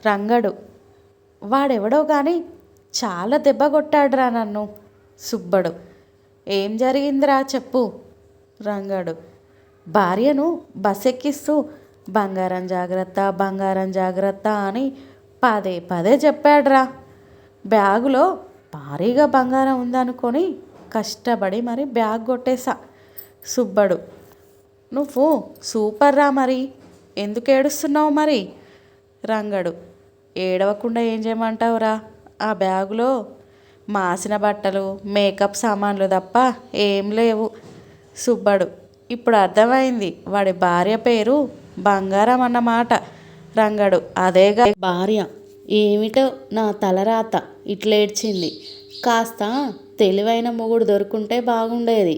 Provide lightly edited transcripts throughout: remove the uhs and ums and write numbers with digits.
రంగడు: వాడెవడో గాని చాలా దెబ్బ కొట్టాడురా నన్ను. సుబ్బడు: ఏం జరిగిందిరా చెప్పు. రంగడు: భార్యను బస్ ఎక్కిస్తూ బంగారం జాగ్రత్త, బంగారం జాగ్రత్త అని పదే పదే చెప్పాడురా. బ్యాగులో భారీగా బంగారం ఉందనుకొని కష్టపడి మరి బ్యాగ్ కొట్టేశా. సుబ్బడు: నువ్వు సూపర్ రా, మరి ఎందుకు ఏడుస్తున్నావు మరి? రంగడు: ఏడవకుండా ఏం చేయమంటావురా, ఆ బ్యాగులో మాసిన బట్టలు, మేకప్ సామాన్లు తప్ప ఏం లేవు. సుబ్బడు: ఇప్పుడు అర్థమైంది, వాడి భార్య పేరు బంగారం అన్నమాట. రంగడు: అదేగా భార్య. ఏమిటో నా తలరాత ఇట్లేడ్చింది. కాస్త తెలివైన మొగుడు దొరుకుంటే బాగుండేది.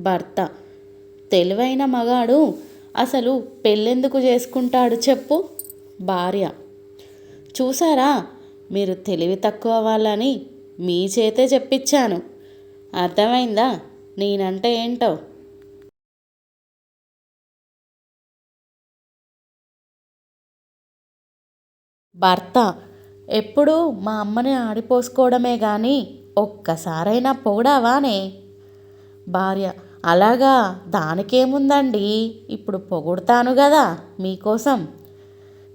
భర్త: తెలివైన మగాడు అసలు పెళ్ళెందుకు చేసుకుంటాడు చెప్పు. భార్య: చూసారా, మీరు తెలివి తక్కువ వాళ్ళని మీ చేతే చెప్పించాను. అర్థమైందా నేనంటే ఏంటో? భర్త: ఎప్పుడు మా అమ్మని ఆడిపోసుకోవడమే కానీ ఒక్కసారైనా పొగిడావానే? భార్య: అలాగా, దానికేముందండి, ఇప్పుడు పొగుడతాను కదా మీకోసం.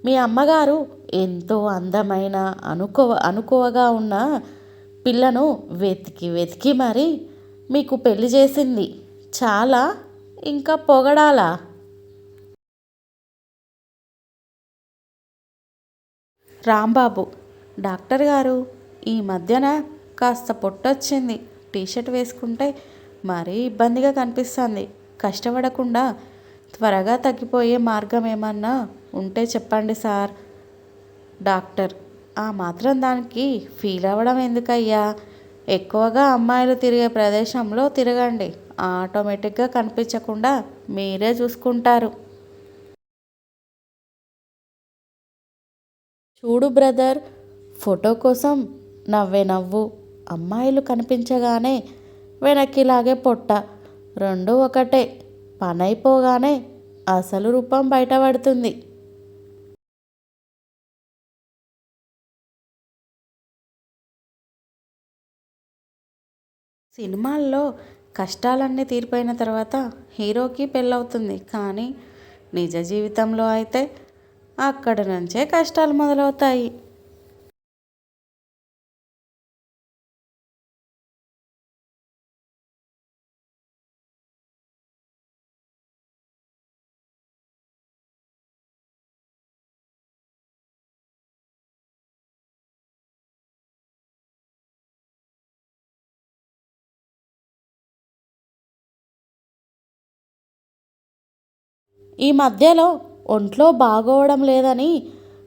మీ అమ్మగారు ఎంతో అందమైన అనుకువగా ఉన్న పిల్లను వెతికి వెతికి మరి మీకు పెళ్లి చేసింది. చాలా, ఇంకా పొగడాలా? రాంబాబు: డాక్టర్ గారు, ఈ మధ్యన కాస్త పొట్టొచ్చింది. టీషర్ట్ వేసుకుంటే మరీ ఇబ్బందిగా కనిపిస్తుంది. కష్టపడకుండా త్వరగా తగ్గిపోయే మార్గం ఏమన్నా ఉంటే చెప్పండి సార్. డాక్టర్: ఆ మాత్రం దానికి ఫీల్ అవ్వడం ఎందుకయ్యా? ఎక్కువగా అమ్మాయిలు తిరిగే ప్రదేశంలో తిరగండి. ఆటోమేటిక్గా కనిపించకుండా మీరే చూసుకుంటారు. చూడు బ్రదర్, ఫోటో కోసం నవ్వే నవ్వు, అమ్మాయిలు కనిపించగానే వెనక్కిలాగే పొట్ట, రెండు ఒకటే. పనైపోగానే అసలు రూపం బయటపడుతుంది. సినిమాల్లో కష్టాలన్నీ తీరిపోయిన తర్వాత హీరోకి పెళ్ళవుతుంది, కానీ నిజ జీవితంలో అయితే అక్కడి నుంచే కష్టాలు మొదలవుతాయి. ఈ మధ్యలో ఒంట్లో బాగోవడం లేదని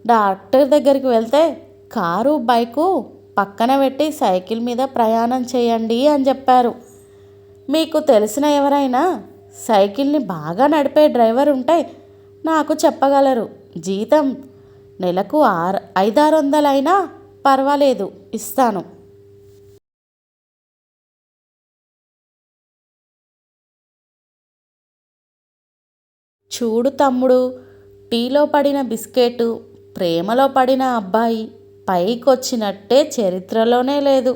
డాక్టర్ దగ్గరికి వెళ్తే కారు బైకు పక్కన పెట్టి సైకిల్ మీద ప్రయాణం చేయండి అని చెప్పారు. మీకు తెలిసిన ఎవరైనా సైకిల్ని బాగా నడిపే డ్రైవర్ ఉంటే నాకు చెప్పగలరు. జీతం నెలకు 500-600 అయినా పర్వాలేదు, ఇస్తాను. చూడు తమ్ముడు, టీలో పడిన బిస్కెటు, ప్రేమలో పడిన అబ్బాయి పైకొచ్చినట్టే చరిత్రలోనే లేదు.